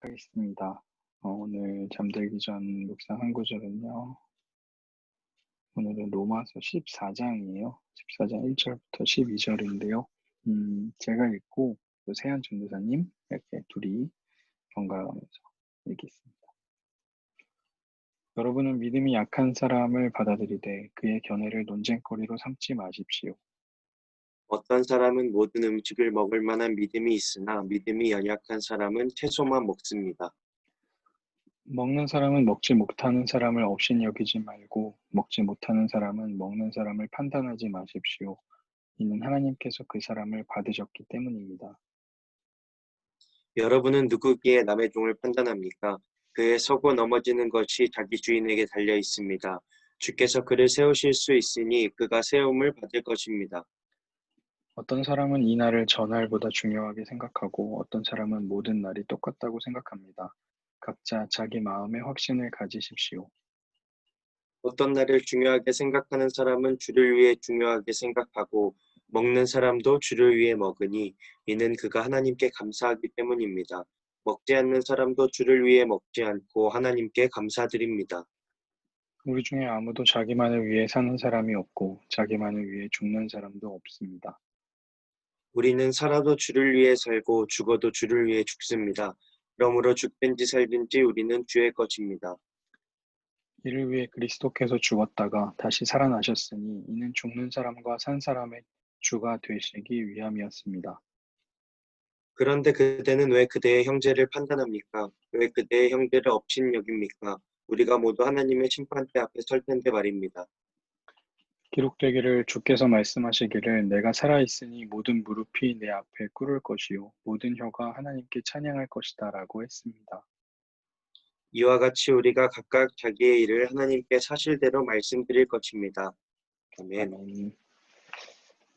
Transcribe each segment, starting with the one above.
하겠습니다. 오늘 잠들기 전 묵상 한 구절은요. 오늘은 로마서 14장이에요. 14장 1절부터 12절인데요. 제가 읽고 또 세한 전도사님 이렇게 둘이 번갈아가면서 읽겠습니다. 여러분은 믿음이 약한 사람을 받아들이되 그의 견해를 논쟁거리로 삼지 마십시오. 어떤 사람은 모든 음식을 먹을 만한 믿음이 있으나 믿음이 연약한 사람은 채소만 먹습니다. 먹는 사람은 먹지 못하는 사람을 업신 여기지 말고 먹지 못하는 사람은 먹는 사람을 판단하지 마십시오. 이는 하나님께서 그 사람을 받으셨기 때문입니다. 여러분은 누구기에 남의 종을 판단합니까? 그의 서고 넘어지는 것이 자기 주인에게 달려 있습니다. 주께서 그를 세우실 수 있으니 그가 세움을 받을 것입니다. 어떤 사람은 이 날을 저 날보다 중요하게 생각하고 어떤 사람은 모든 날이 똑같다고 생각합니다. 각자 자기 마음의 확신을 가지십시오. 어떤 날을 중요하게 생각하는 사람은 주를 위해 중요하게 생각하고 먹는 사람도 주를 위해 먹으니 이는 그가 하나님께 감사하기 때문입니다. 먹지 않는 사람도 주를 위해 먹지 않고 하나님께 감사드립니다. 우리 중에 아무도 자기만을 위해 사는 사람이 없고 자기만을 위해 죽는 사람도 없습니다. 우리는 살아도 주를 위해 살고 죽어도 주를 위해 죽습니다. 그러므로 죽든지 살든지 우리는 주의 것입니다. 이를 위해 그리스도께서 죽었다가 다시 살아나셨으니 이는 죽는 사람과 산 사람의 주가 되시기 위함이었습니다. 그런데 그대는 왜 그대의 형제를 판단합니까? 왜 그대의 형제를 업신 여깁니까? 우리가 모두 하나님의 심판대 앞에 설 텐데 말입니다. 기록되기를 주께서 말씀하시기를 내가 살아있으니 모든 무릎이 내 앞에 꿇을 것이요 모든 혀가 하나님께 찬양할 것이다 라고 했습니다. 이와 같이 우리가 각각 자기의 일을 하나님께 사실대로 말씀드릴 것입니다. 아멘. 아멘.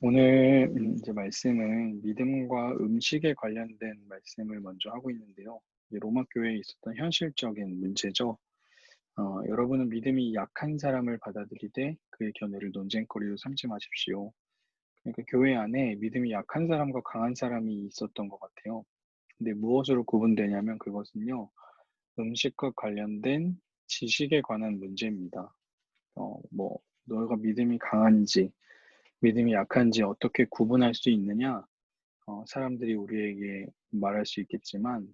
오늘 이제 말씀은 믿음과 음식에 관련된 말씀을 먼저 하고 있는데요. 이제 로마 교회에 있었던 현실적인 문제죠. 여러분은 믿음이 약한 사람을 받아들이되 그의 견해를 논쟁거리로 삼지 마십시오. 그러니까 교회 안에 믿음이 약한 사람과 강한 사람이 있었던 것 같아요. 근데 무엇으로 구분되냐면 그것은요, 음식과 관련된 지식에 관한 문제입니다. 너가 믿음이 강한지, 믿음이 약한지 어떻게 구분할 수 있느냐? 사람들이 우리에게 말할 수 있겠지만,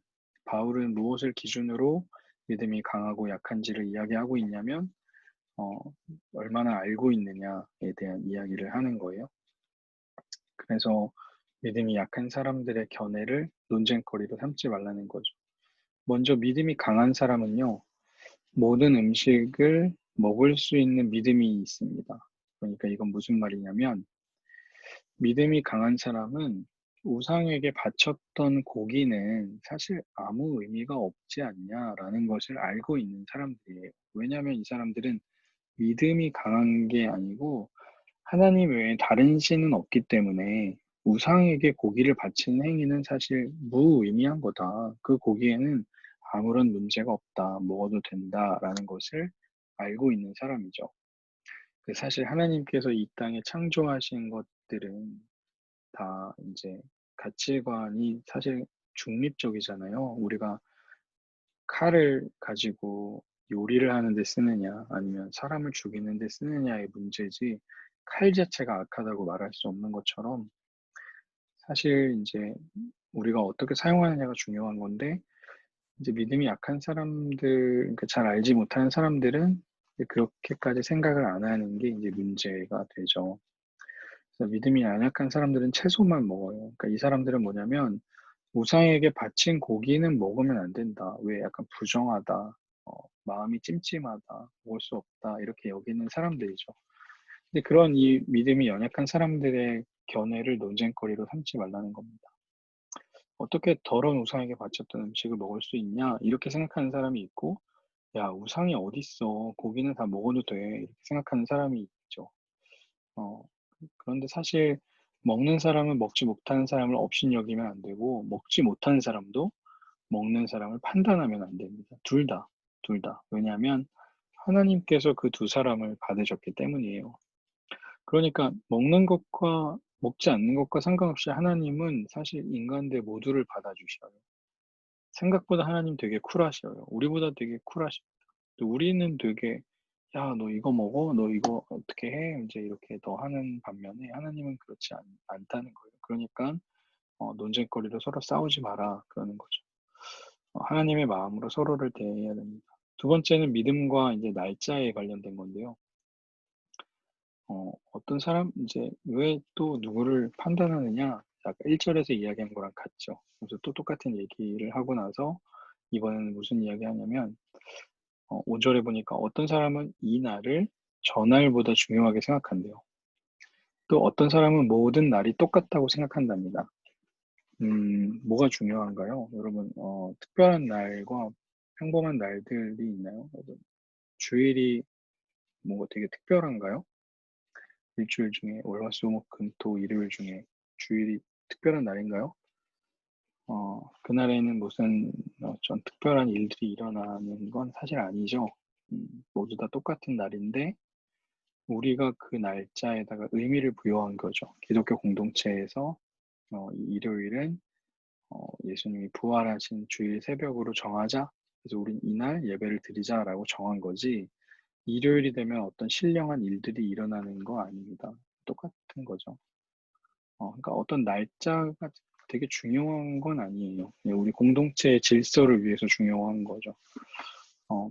바울은 무엇을 기준으로 믿음이 강하고 약한지를 이야기하고 있냐면, 어, 얼마나 알고 있느냐에 대한 이야기를 하는 거예요. 그래서 믿음이 약한 사람들의 견해를 논쟁거리로 삼지 말라는 거죠. 먼저 믿음이 강한 사람은요, 모든 음식을 먹을 수 있는 믿음이 있습니다. 그러니까 이건 무슨 말이냐면, 믿음이 강한 사람은 우상에게 바쳤던 고기는 사실 아무 의미가 없지 않냐라는 것을 알고 있는 사람들이에요. 왜냐하면 이 사람들은 믿음이 강한 게 아니고 하나님 외에 다른 신은 없기 때문에 우상에게 고기를 바치는 행위는 사실 무의미한 거다. 그 고기에는 아무런 문제가 없다. 먹어도 된다라는 것을 알고 있는 사람이죠. 사실 하나님께서 이 땅에 창조하신 것들은 다 이제 가치관이 사실 중립적이잖아요. 우리가 칼을 가지고 요리를 하는 데 쓰느냐, 아니면 사람을 죽이는 데 쓰느냐의 문제지, 칼 자체가 악하다고 말할 수 없는 것처럼, 사실 이제 우리가 어떻게 사용하느냐가 중요한 건데, 이제 믿음이 약한 사람들, 그러니까 잘 알지 못하는 사람들은 이제 그렇게까지 생각을 안 하는 게 이제 문제가 되죠. 그래서 믿음이 연약한 사람들은 채소만 먹어요. 그러니까 이 사람들은 뭐냐면, 우상에게 바친 고기는 먹으면 안 된다. 왜 약간 부정하다. 마음이 찜찜하다. 먹을 수 없다. 이렇게 여기는 사람들이죠. 근데 그런 이 믿음이 연약한 사람들의 견해를 논쟁거리로 삼지 말라는 겁니다. 어떻게 더러운 우상에게 바쳤던 음식을 먹을 수 있냐? 이렇게 생각하는 사람이 있고, 야, 우상이 어딨어. 고기는 다 먹어도 돼. 이렇게 생각하는 사람이 있죠. 어, 그런데 사실 먹는 사람은 먹지 못하는 사람을 업신여기면 안 되고, 먹지 못하는 사람도 먹는 사람을 판단하면 안 됩니다. 둘 다, 둘 다. 왜냐하면 하나님께서 그 두 사람을 받으셨기 때문이에요. 그러니까 먹는 것과 먹지 않는 것과 상관없이 하나님은 사실 인간들 모두를 받아주셔요. 생각보다 하나님 되게 쿨하셔요. 우리보다 되게 쿨하십니다. 또 우리는 되게 "야 너 이거 먹어? 너 이거 어떻게 해?" 이제 이렇게 더 하는 반면에 하나님은 그렇지 않다는 거예요. 그러니까 논쟁거리로 서로 싸우지 마라 그러는 거죠. 하나님의 마음으로 서로를 대해야 됩니다. 두 번째는 믿음과 이제 날짜에 관련된 건데요. 어떤 사람 이제 왜 또 누구를 판단하느냐 아까 1 절에서 이야기한 거랑 같죠. 그래서 또 똑같은 얘기를 하고 나서 이번에는 무슨 이야기하냐면 5 절에 보니까 어떤 사람은 이 날을 전날보다 중요하게 생각한대요. 또 어떤 사람은 모든 날이 똑같다고 생각한답니다. 뭐가 중요한가요? 여러분 특별한 날과 평범한 날들이 있나요? 주일이 뭐 되게 특별한가요? 일주일 중에 월, 화, 수, 목, 금, 토, 일요일 중에 주일이 특별한 날인가요? 그날에는 무슨 좀 특별한 일들이 일어나는 건 사실 아니죠. 모두 다 똑같은 날인데 우리가 그 날짜에다가 의미를 부여한 거죠. 기독교 공동체에서 이 일요일은 예수님이 부활하신 주일 새벽으로 정하자. 그래서 우린 이날 예배를 드리자라고 정한 거지. 일요일이 되면 어떤 신령한 일들이 일어나는 거 아닙니다. 똑같은 거죠. 그러니까 어떤 날짜가 되게 중요한 건 아니에요. 그냥 우리 공동체의 질서를 위해서 중요한 거죠. 어,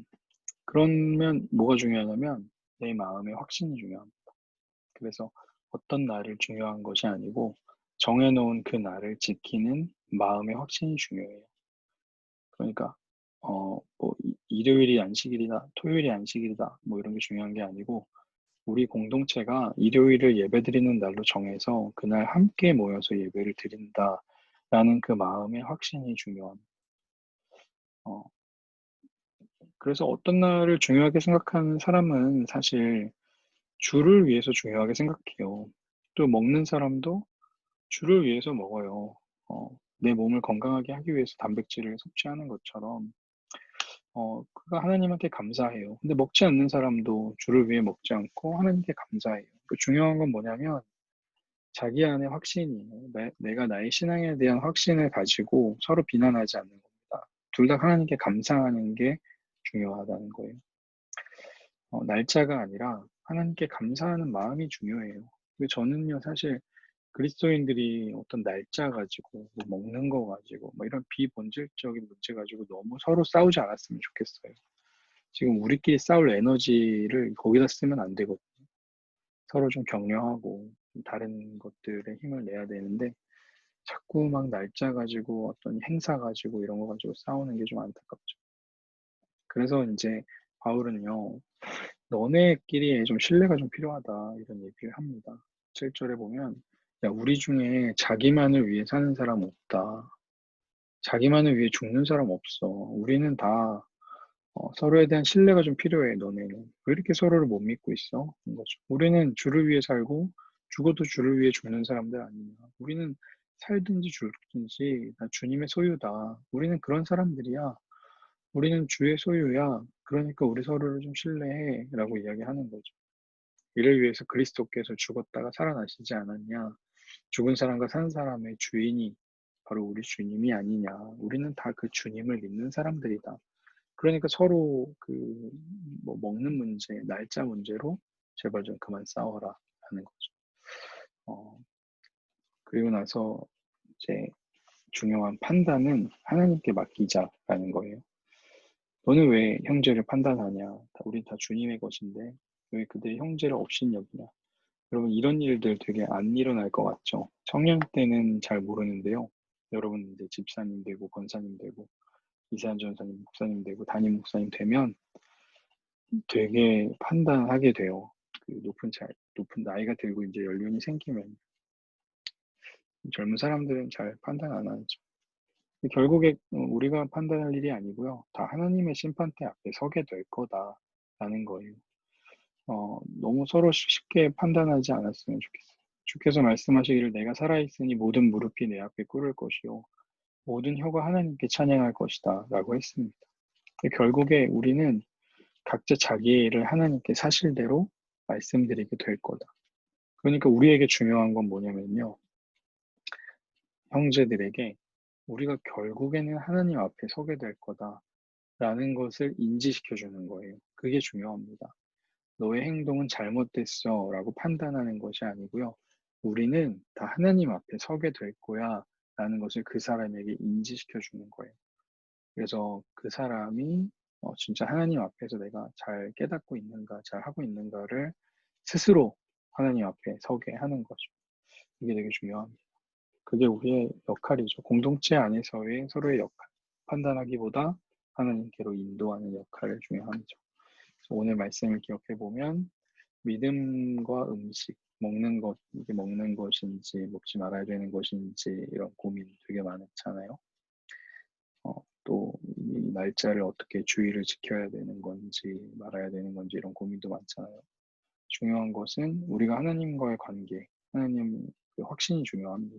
그러면 뭐가 중요하냐면 내 마음의 확신이 중요합니다. 그래서 어떤 날을 중요한 것이 아니고 정해놓은 그 날을 지키는 마음의 확신이 중요해요. 그러니까 뭐 일요일이 안식일이다, 토요일이 안식일이다, 뭐 이런 게 중요한 게 아니고 우리 공동체가 일요일을 예배드리는 날로 정해서 그날 함께 모여서 예배를 드린다라는 그 마음의 확신이 중요합니다. 어, 그래서 어떤 날을 중요하게 생각하는 사람은 사실 주를 위해서 중요하게 생각해요. 또 먹는 사람도 주를 위해서 먹어요. 내 몸을 건강하게 하기 위해서 단백질을 섭취하는 것처럼 그가 하나님한테 감사해요. 근데 먹지 않는 사람도 주를 위해 먹지 않고 하나님께 감사해요. 그 중요한 건 뭐냐면 자기 안에 확신이에요. 내가 나의 신앙에 대한 확신을 가지고 서로 비난하지 않는 겁니다. 둘 다 하나님께 감사하는 게 중요하다는 거예요. 날짜가 아니라 하나님께 감사하는 마음이 중요해요. 저는요, 사실 그리스도인들이 어떤 날짜 가지고, 뭐 먹는 거 가지고, 뭐 이런 비본질적인 문제 가지고 너무 서로 싸우지 않았으면 좋겠어요. 지금 우리끼리 싸울 에너지를 거기다 쓰면 안 되거든요. 서로 좀 격려하고 좀 다른 것들에 힘을 내야 되는데 자꾸 막 날짜 가지고 어떤 행사 가지고 이런 거 가지고 싸우는 게 좀 안타깝죠. 그래서 이제 바울은요, 너네끼리 좀 신뢰가 좀 필요하다 이런 얘기를 합니다. 7절에 보면 야, 우리 중에 자기만을 위해 사는 사람 없다. 자기만을 위해 죽는 사람 없어. 우리는 다 서로에 대한 신뢰가 좀 필요해, 너네는. 왜 이렇게 서로를 못 믿고 있어? 그런 거죠. 우리는 주를 위해 살고, 죽어도 주를 위해 죽는 사람들 아니냐. 우리는 살든지 죽든지 다 주님의 소유다. 우리는 그런 사람들이야. 우리는 주의 소유야. 그러니까 우리 서로를 좀 신뢰해. 라고 이야기하는 거죠. 이를 위해서 그리스도께서 죽었다가 살아나시지 않았냐. 죽은 사람과 산 사람의 주인이 바로 우리 주님이 아니냐. 우리는 다 그 주님을 믿는 사람들이다. 그러니까 서로 뭐 먹는 문제, 날짜 문제로 제발 좀 그만 싸워라 하는 거죠. 어, 그리고 나서 이제 중요한 판단은 하나님께 맡기자라는 거예요. 너는 왜 형제를 판단하냐? 우리 다 주님의 것인데 왜 그들이 형제를 업신 여기냐? 여러분 이런 일들 되게 안 일어날 것 같죠? 청년 때는 잘 모르는데요. 여러분 이제 집사님 되고 권사님 되고 이세한 전사님 목사님 되고 담임 목사님 되면 되게 판단하게 돼요. 높은 나이가 들고 이제 연륜이 생기면 젊은 사람들은 잘 판단 안 하죠. 결국에 우리가 판단할 일이 아니고요. 다 하나님의 심판대 앞에 서게 될 거다라는 거예요. 너무 서로 쉽게 판단하지 않았으면 좋겠어요. 주께서 말씀하시기를 내가 살아있으니 모든 무릎이 내 앞에 꿇을 것이요 모든 혀가 하나님께 찬양할 것이다 라고 했습니다. 결국에 우리는 각자 자기의 일을 하나님께 사실대로 말씀드리게 될 거다. 그러니까 우리에게 중요한 건 뭐냐면요. 형제들에게 우리가 결국에는 하나님 앞에 서게 될 거다라는 것을 인지시켜 주는 거예요. 그게 중요합니다. 너의 행동은 잘못됐어 라고 판단하는 것이 아니고요. 우리는 다 하나님 앞에 서게 될 거야 라는 것을 그 사람에게 인지시켜 주는 거예요. 그래서 그 사람이 진짜 하나님 앞에서 내가 잘 깨닫고 있는가, 잘 하고 있는가를 스스로 하나님 앞에 서게 하는 거죠. 이게 되게 중요합니다. 그게 우리의 역할이죠. 공동체 안에서의 서로의 역할. 판단하기보다 하나님께로 인도하는 역할을 중요하죠. 오늘 말씀을 기억해 보면 믿음과 음식, 먹는 것, 이게 먹는 것인지 먹지 말아야 되는 것인지 이런 고민 되게 많잖아요. 또 이 날짜를 어떻게 주의를 지켜야 되는 건지 말아야 되는 건지 이런 고민도 많잖아요. 중요한 것은 우리가 하나님과의 관계, 하나님 그 확신이 중요합니다.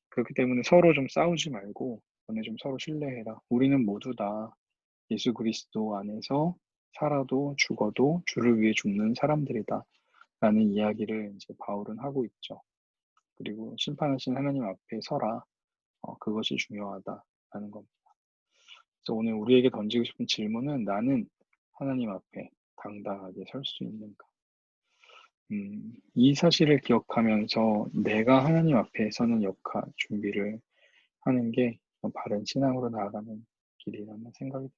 그렇기 때문에 서로 좀 싸우지 말고 너네 좀 서로 신뢰해라. 우리는 모두 다 예수 그리스도 안에서 살아도 죽어도 주를 위해 죽는 사람들이다. 라는 이야기를 이제 바울은 하고 있죠. 그리고 심판하신 하나님 앞에 서라. 그것이 중요하다라는 겁니다. 그래서 오늘 우리에게 던지고 싶은 질문은 나는 하나님 앞에 당당하게 설 수 있는가? 이 사실을 기억하면서 내가 하나님 앞에 서는 역할, 준비를 하는 게 바른 신앙으로 나아가는 길이라는 생각이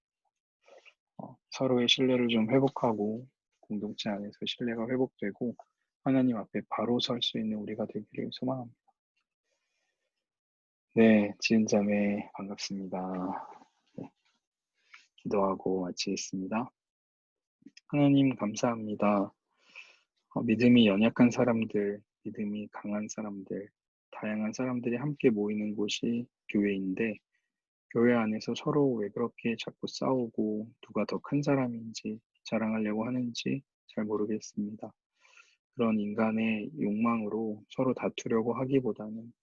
서로의 신뢰를 좀 회복하고 공동체 안에서 신뢰가 회복되고 하나님 앞에 바로 설 수 있는 우리가 되기를 소망합니다. 네, 지은자매 반갑습니다. 네, 기도하고 마치겠습니다. 하나님 감사합니다. 믿음이 연약한 사람들, 믿음이 강한 사람들, 다양한 사람들이 함께 모이는 곳이 교회인데 교회 안에서 서로 왜 그렇게 자꾸 싸우고 누가 더 큰 사람인지 자랑하려고 하는지 잘 모르겠습니다. 그런 인간의 욕망으로 서로 다투려고 하기보다는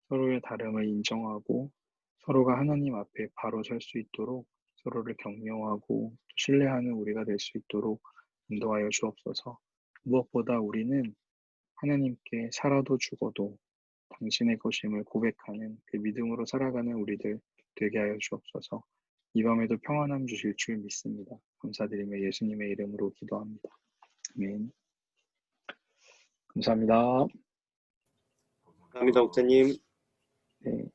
서로의 다름을 인정하고 서로가 하나님 앞에 바로 설 수 있도록 서로를 격려하고 신뢰하는 우리가 될 수 있도록 인도하여 주옵소서. 무엇보다 우리는 하나님께 살아도 죽어도 당신의 것임을 고백하는 그 믿음으로 살아가는 우리들 되게 하여 주옵소서. 이 밤에도 평안함 주실 줄 믿습니다. 감사드리며 예수님의 이름으로 기도합니다. 아멘. 감사합니다. 감사합니다, 목사님. 네.